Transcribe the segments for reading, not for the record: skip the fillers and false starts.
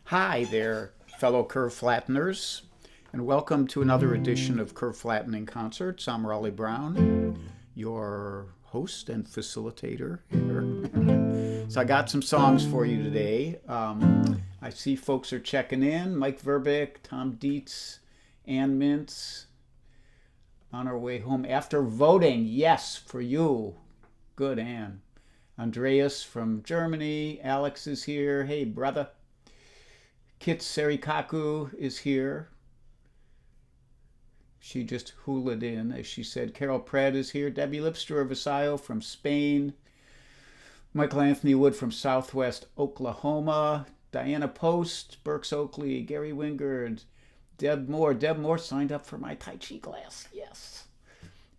Hi there, fellow curve flatteners, and welcome to another edition of Curve Flattening Concerts. I'm Raleigh Brown, your host and facilitator here. So I got some songs for you today. I see folks are checking in. Mike Verbeek, Tom Dietz, Ann Mintz, on our way home after voting. Yes, for you. Good, Ann. Andreas from Germany. Alex is here. Hey, brother. Kit Serikaku is here. She just hulaed in, as she said. Carol Pratt is here. Debbie Lipster of Vasallo from Spain. Michael Anthony Wood from Southwest Oklahoma. Diana Post, Berks Oakley, Gary Wingard, Deb Moore. Deb Moore signed up for my Tai Chi class. Yes.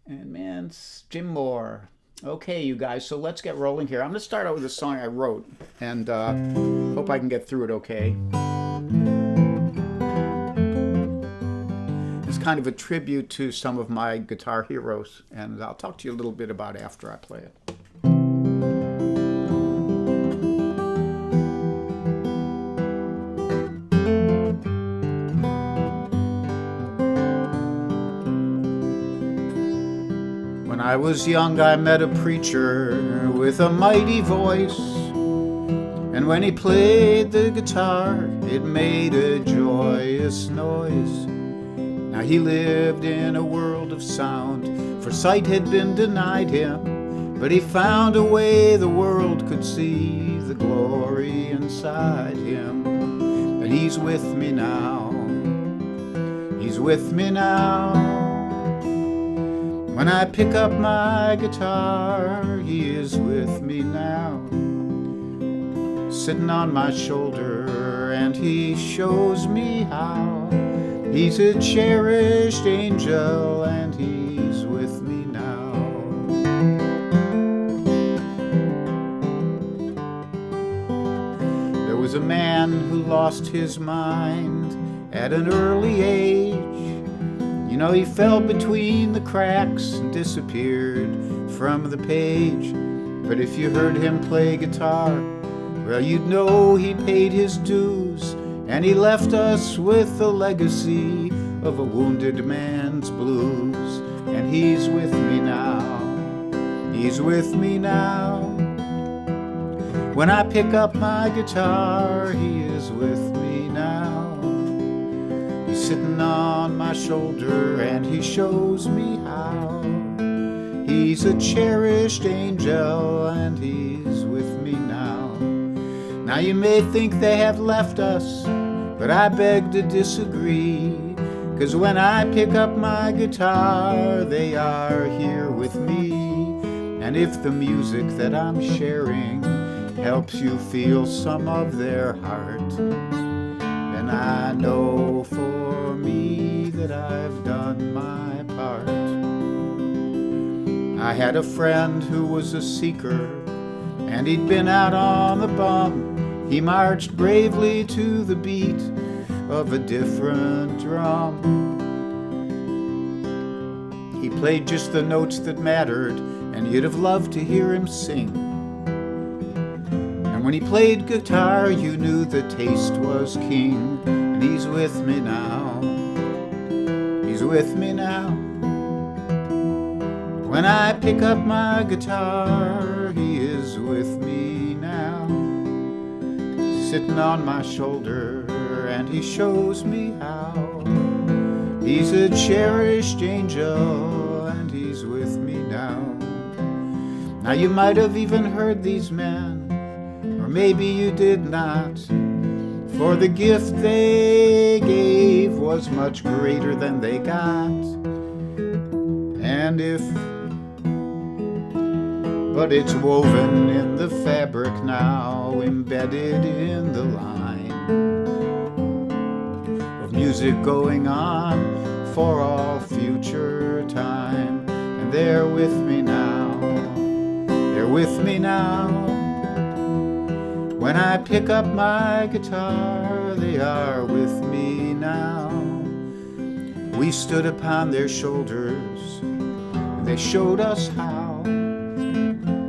And man, Jim Moore. Okay, you guys, so let's get rolling here. I'm going to start out with a song I wrote, and hope I can get through it okay. It's kind of a tribute to some of my guitar heroes, and I'll talk to you a little bit about it after I play it. When I was young, I met a preacher with a mighty voice, and when he played the guitar, it made a joyous noise. Now he lived in a world of sound, for sight had been denied him, but he found a way the world could see the glory inside him. And he's with me now, he's with me now. When I pick up my guitar, he is with me now, sitting on my shoulder, and he shows me how. He's a cherished angel, and he's with me now. There was a man who lost his mind at an early age. You know, he fell between the cracks and disappeared from the page. But if you heard him play guitar, well, you'd know he paid his dues, and he left us with a legacy of a wounded man's blues. And he's with me now, he's with me now. When I pick up my guitar, he is with me now. He's sitting on my shoulder, and he shows me how. He's a cherished angel, and he's with me now. Now you may think they have left us, but I beg to disagree, 'cause when I pick up my guitar, they are here with me. And if the music that I'm sharing helps you feel some of their heart, then I know for me that I've done my part. I had a friend who was a seeker, and he'd been out on the bum. He marched bravely to the beat of a different drum. He played just the notes that mattered, and you'd have loved to hear him sing. And when he played guitar, you knew the taste was king. And he's with me now, he's with me now. When I pick up my guitar, he is with me now, sitting on my shoulder, and he shows me how. He's a cherished angel, and he's with me now. Now you might have even heard these men, or maybe you did not, for the gift they gave was much greater than they got. And but it's woven in the fabric now, embedded in the line of music going on for all future time. And they're with me now, they're with me now. When I pick up my guitar, they are with me now. We stood upon their shoulders, and they showed us how.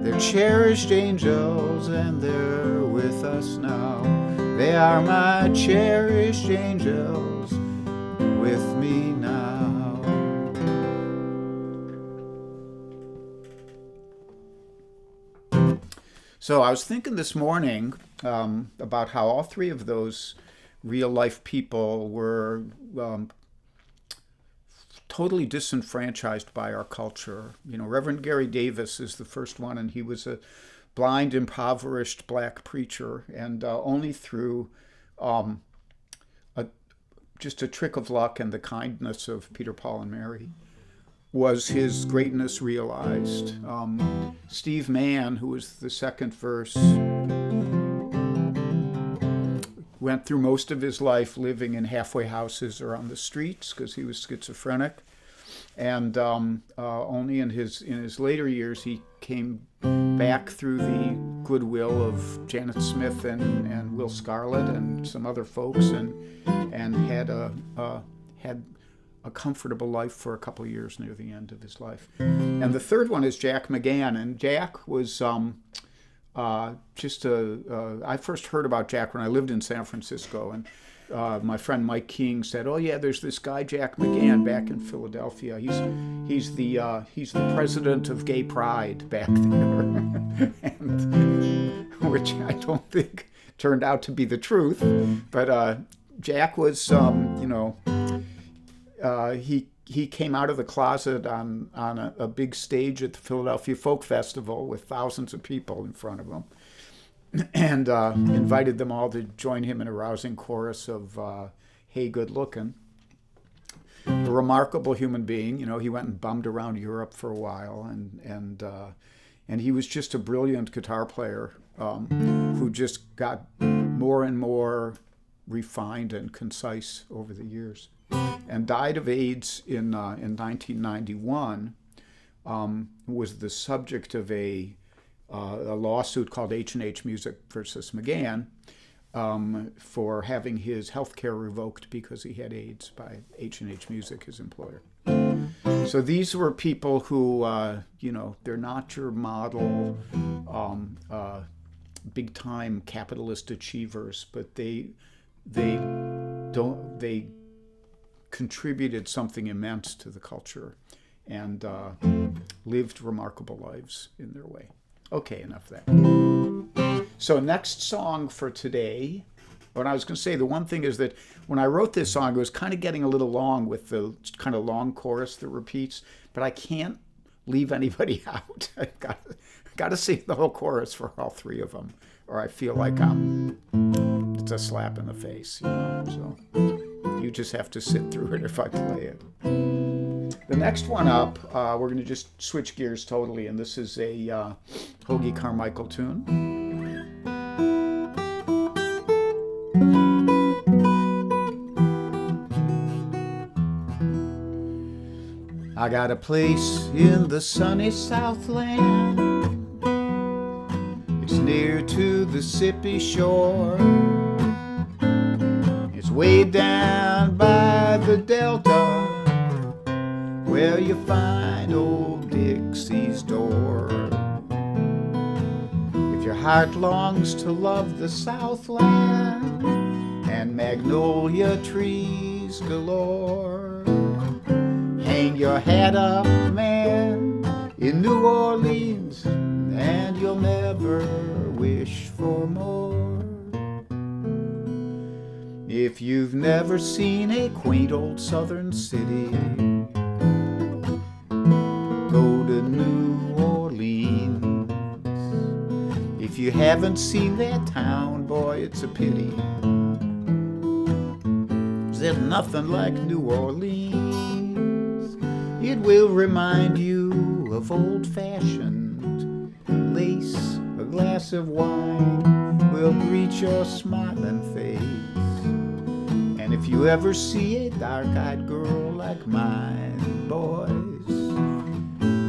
They're cherished angels, and they're with us now. They are my cherished angels with me now. So I was thinking this morning about how all three of those real life people were totally disenfranchised by our culture. You know, Reverend Gary Davis is the first one, and he was a blind, impoverished black preacher, and only through just a trick of luck and the kindness of Peter, Paul, and Mary was his greatness realized. Steve Mann, who was the second verse, went through most of his life living in halfway houses or on the streets because he was schizophrenic. And only in his later years he came back through the goodwill of Janet Smith and Will Scarlett and some other folks, and had a comfortable life for a couple of years near the end of his life. And the third one is Jack McGann, and Jack was I first heard about Jack when I lived in San Francisco, and my friend Mike King said, "Oh yeah, there's this guy Jack McGann back in Philadelphia. He's the president of Gay Pride back there," and which I don't think turned out to be the truth. But Jack was, he came out of the closet on a big stage at the Philadelphia Folk Festival with thousands of people in front of him, and invited them all to join him in a rousing chorus of "Hey, Good Lookin'." A remarkable human being. You know, he went and bummed around Europe for a while, and he was just a brilliant guitar player who just got more and more refined and concise over the years, and died of AIDS in 1991. Was the subject of a lawsuit called H&H Music versus McGann for having his health care revoked because he had AIDS by H&H Music, his employer. So these were people who, they're not your model big-time capitalist achievers, but they contributed something immense to the culture and lived remarkable lives in their way. Okay, enough of that. So next song for today, what I was going to say, the one thing is that when I wrote this song, it was kind of getting a little long with the kind of long chorus that repeats, but I can't leave anybody out. I've got to sing the whole chorus for all three of them, or I feel like it's a slap in the face, so you just have to sit through it if I play it. The next one up, we're going to just switch gears totally, and this is a Hoagie Carmichael tune. I got a place in the sunny Southland. It's near to the Mississippi shore. It's way down by the Delta, where you find old Dixie's door. If your heart longs to love the Southland and magnolia trees galore, hang your hat up, man, in New Orleans, and you'll never wish for more. If you've never seen a quaint old southern city, go to New Orleans. If you haven't seen that town, boy, it's a pity. There's nothing like New Orleans. It will remind you of old-fashioned lace. A glass of wine will greet your smiling face. And if you ever see a dark-eyed girl like mine, boys,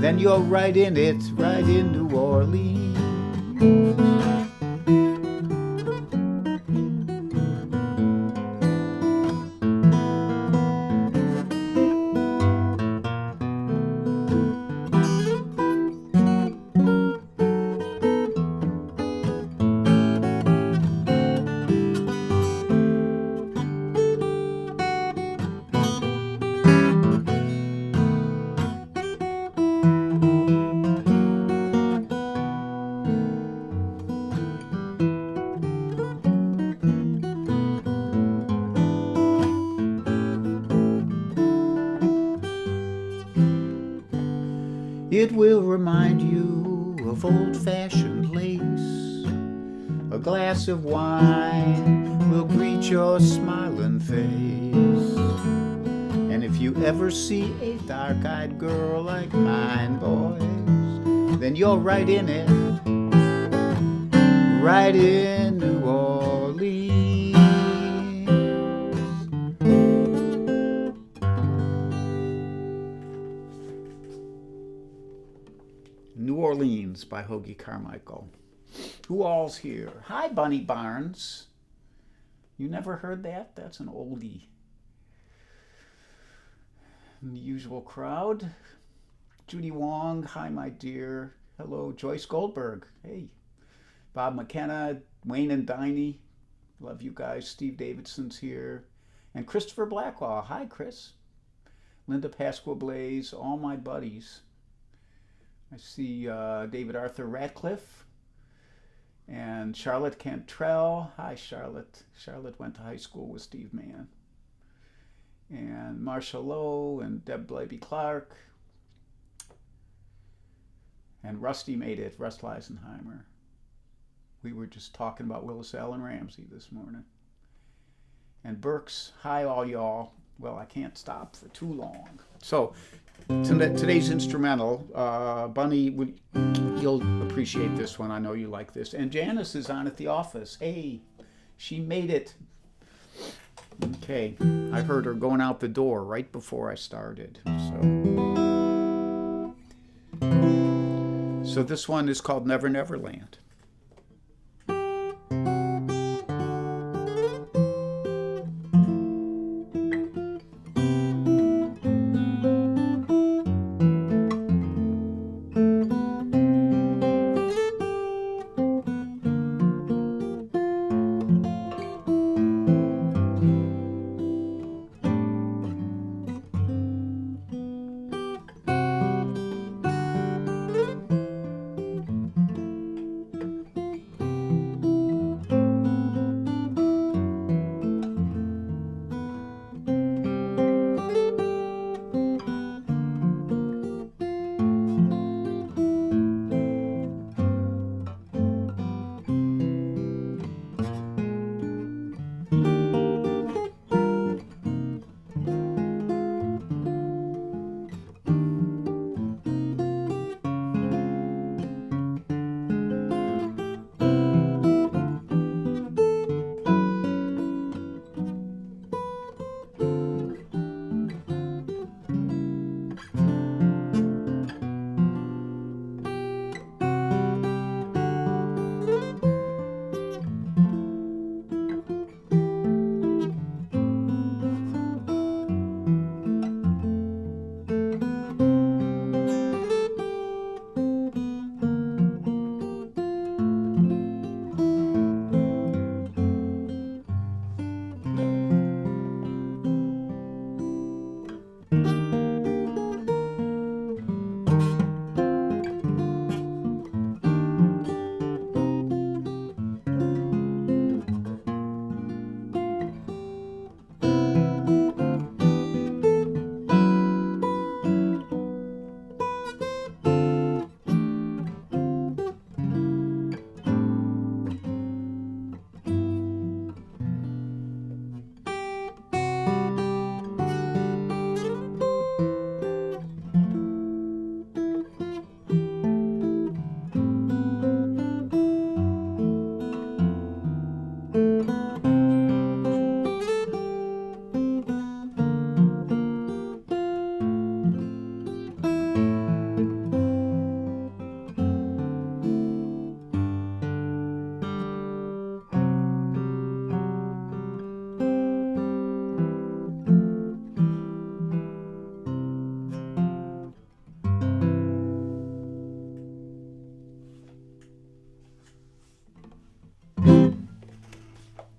then you're right in it, right in New Orleans. It will remind you of old-fashioned lace. A glass of wine will greet your smiling face. And if you ever see a dark-eyed girl like mine, boys, then you're right in it, right in New Orleans. New Orleans by Hoagie Carmichael. Who all's here? Hi, Bunny Barnes. You never heard that? That's an oldie. In the usual crowd. Judy Wong, hi, my dear. Hello, Joyce Goldberg. Hey. Bob McKenna, Wayne and Diney. Love you guys. Steve Davidson's here. And Christopher Blackwell. Hi, Chris. Linda Pasqua Blaze, all my buddies. I see David Arthur Ratcliffe and Charlotte Cantrell. Hi, Charlotte. Charlotte went to high school with Steve Mann. And Marcia Lowe and Deb Blabey Clark. And Rusty made it, Russ Leisenheimer. We were just talking about Willis Allen Ramsey this morning. And Burks, hi all y'all. Well, I can't stop for too long. So, today's instrumental, Bunny, you'll appreciate this one. I know you like this. And Janice is on at the office. Hey, she made it. Okay, I heard her going out the door right before I started. So this one is called Never Never Land.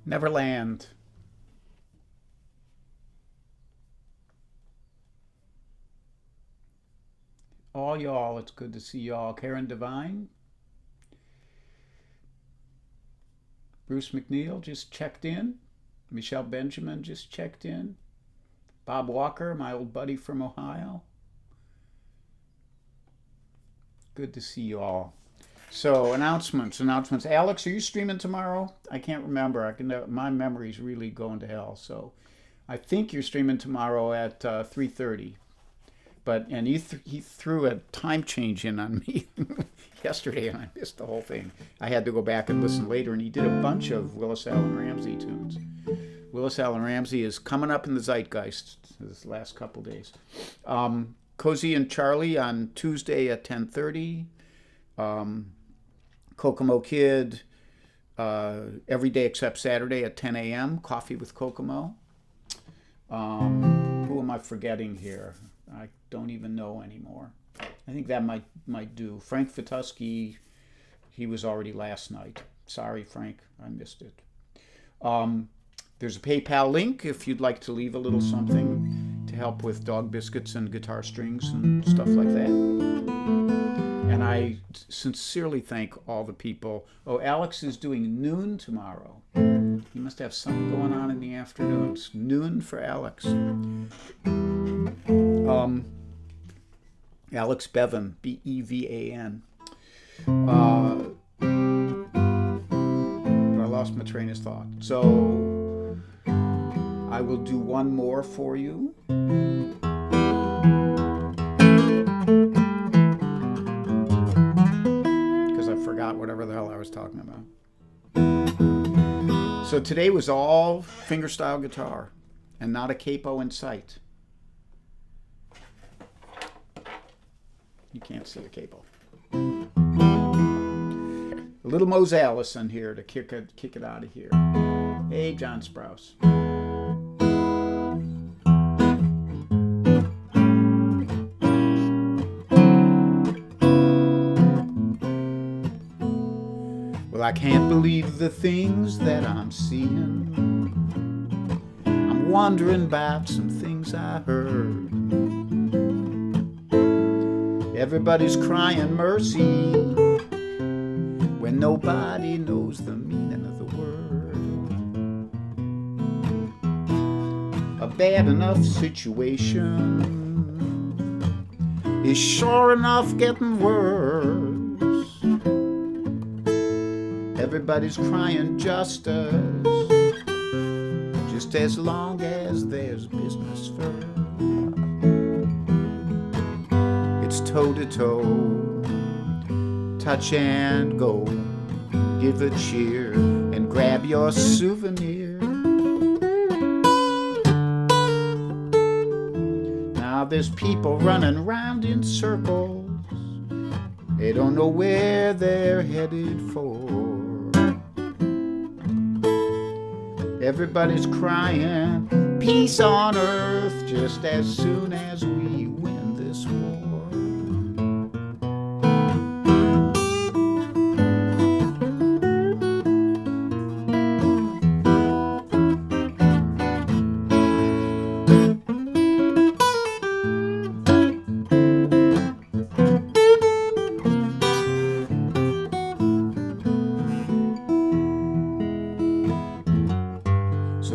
Neverland. All y'all, it's good to see y'all. Karen Devine. Bruce McNeil just checked in. Michelle Benjamin just checked in. Bob Walker, my old buddy from Ohio. Good to see you all. So announcements. Alex, are you streaming tomorrow? I can't remember. My memory's really going to hell. So I think you're streaming tomorrow at 3:30. And he threw a time change in on me yesterday, and I missed the whole thing. I had to go back and listen later, and he did a bunch of Willis Allen Ramsey tunes. Willis Allen Ramsey is coming up in the zeitgeist this last couple days. Cozy and Charlie on Tuesday at 10:30. Kokomo Kid every day except Saturday at 10 a.m. Coffee with Kokomo. Who am I forgetting here? I don't even know anymore. I think that might do. Frank Vituski, he was already last night. Sorry, Frank, I missed it. There's a PayPal link if you'd like to leave a little something to help with dog biscuits and guitar strings and stuff like that. And I sincerely thank all the people. Oh, Alex is doing noon tomorrow. He must have something going on in the afternoons. Noon for Alex. Alex Bevan, Bevan. I lost my train of thought. So I will do one more for you. Because I forgot whatever the hell I was talking about. So today was all fingerstyle guitar and not a capo in sight. You can't see a capo. A little Mose Allison here to kick it out of here. Hey, John Sprouse. Well, I can't believe the things that I'm seeing. I'm wondering about some things I heard. Everybody's crying mercy when nobody knows the meaning of the word. A bad enough situation is sure enough getting worse. Everybody's crying justice, just as long as there's business first. Toe to toe, touch and go, give a cheer and grab your souvenir. Now there's people running round in circles, they don't know where they're headed for. Everybody's crying peace on earth just as soon as we win this war.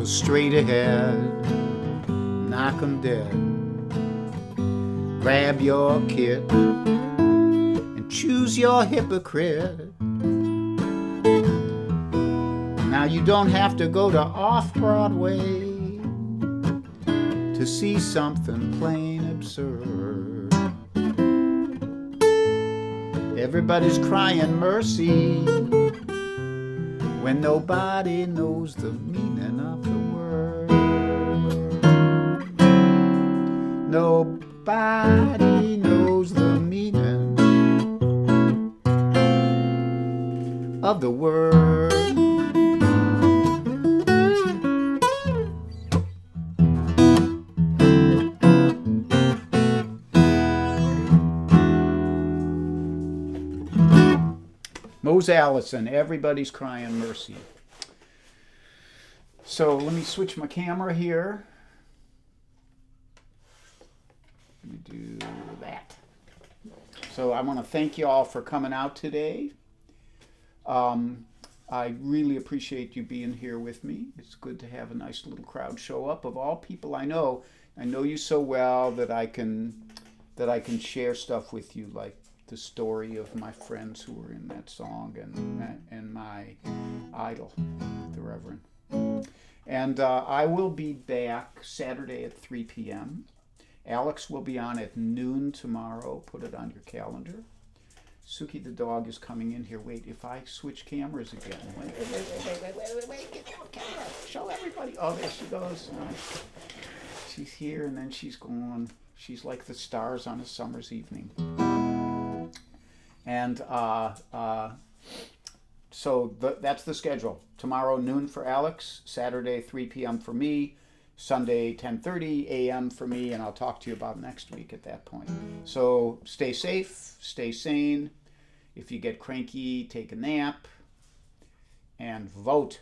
Straight ahead, knock 'em dead. Grab your kit and choose your hypocrite. Now you don't have to go to Off-Broadway to see something plain absurd. Everybody's crying mercy when nobody knows the meaning of the word. Nobody knows the meaning of the word. Mose Allison, Everybody's Crying Mercy. So let me switch my camera here. Let me do that. So I want to thank you all for coming out today. I really appreciate you being here with me. It's good to have a nice little crowd show up. Of all people I know you so well that I can share stuff with you like the story of my friends who were in that song and my idol, the Reverend. And I will be back Saturday at 3 p.m. Alex will be on at noon tomorrow. Put it on your calendar. Suki the dog is coming in here. Wait, if I switch cameras again. Wait. Get your camera. Show everybody. Oh, there she goes. She's here and then she's gone. She's like the stars on a summer's evening. And so that's the schedule. Tomorrow, noon for Alex. Saturday, 3 p.m. for me. Sunday, 10:30 a.m. for me, and I'll talk to you about next week at that point. So stay safe, stay sane. If you get cranky, take a nap, and vote.